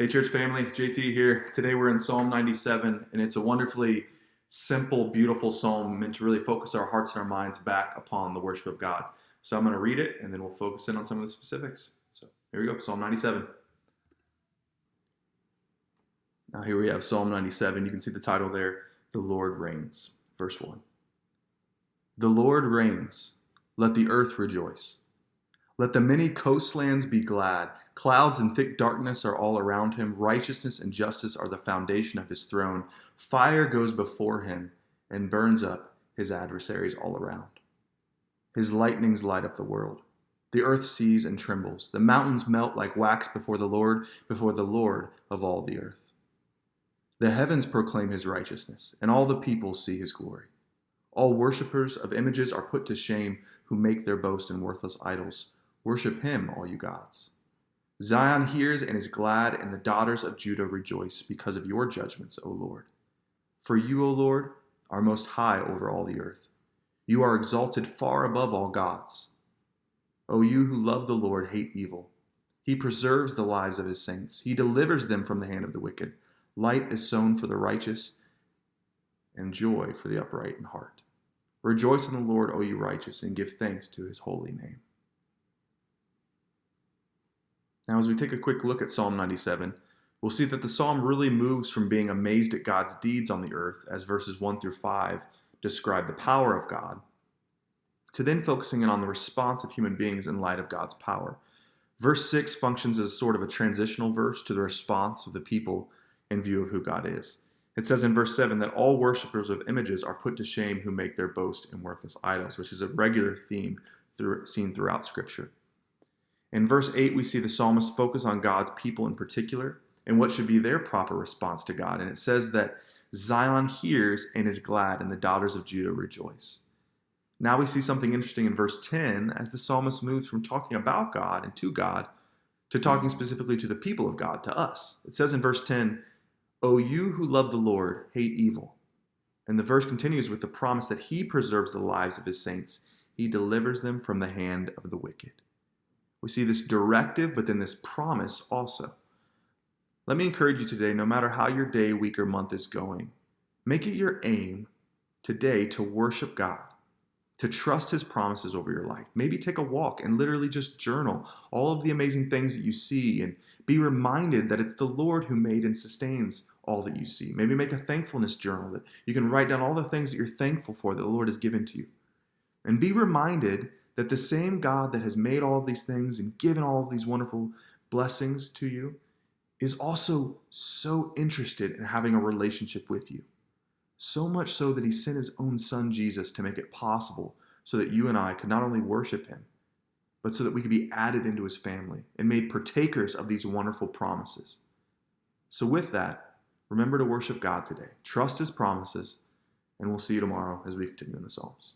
Hey, church family, JT here. Today we're in Psalm 97, and it's a wonderfully simple, beautiful psalm meant to really focus our hearts and our minds back upon the worship of God. So I'm going to read it, and then we'll focus in on some of the specifics. So here we go, Psalm 97. Now here we have Psalm 97. You can see the title there, The Lord Reigns. Verse 1. The Lord reigns. Let the earth rejoice. Let the many coastlands be glad. Clouds and thick darkness are all around him. Righteousness and justice are the foundation of his throne. Fire goes before him and burns up his adversaries all around. His lightnings light up the world. The earth sees and trembles. The mountains melt like wax before the Lord of all the earth. The heavens proclaim his righteousness, and all the people see his glory. All worshippers of images are put to shame who make their boast in worthless idols. Worship him, all you gods. Zion hears and is glad, and the daughters of Judah rejoice because of your judgments, O Lord. For you, O Lord, are most high over all the earth. You are exalted far above all gods. O you who love the Lord, hate evil. He preserves the lives of his saints. He delivers them from the hand of the wicked. Light is sown for the righteous, and joy for the upright in heart. Rejoice in the Lord, O you righteous, and give thanks to his holy name. Now, as we take a quick look at Psalm 97, we'll see that the psalm really moves from being amazed at God's deeds on the earth, as verses 1 through 5 describe the power of God, to then focusing in on the response of human beings in light of God's power. Verse 6 functions as sort of a transitional verse to the response of the people in view of who God is. It says in verse 7 that all worshippers of images are put to shame who make their boast in worthless idols, which is a regular theme seen throughout Scripture. In verse 8, we see the psalmist focus on God's people in particular and what should be their proper response to God. And it says that Zion hears and is glad, and the daughters of Judah rejoice. Now we see something interesting in verse 10 as the psalmist moves from talking about God and to God to talking specifically to the people of God, to us. It says in verse 10, O you who love the Lord, hate evil. And the verse continues with the promise that he preserves the lives of his saints. He delivers them from the hand of the wicked. We see this directive, but then this promise also. Let me encourage you today, no matter how your day, week, or month is going, make it your aim today to worship God, to trust his promises over your life. Maybe take a walk and literally just journal all of the amazing things that you see and be reminded that it's the Lord who made and sustains all that you see. Maybe make a thankfulness journal that you can write down all the things that you're thankful for that the Lord has given to you. And be reminded that the same God that has made all of these things and given all of these wonderful blessings to you is also so interested in having a relationship with you. So much so that he sent his own son Jesus to make it possible so that you and I could not only worship him, but so that we could be added into his family and made partakers of these wonderful promises. So with that, remember to worship God today. Trust his promises, and we'll see you tomorrow as we continue in the Psalms.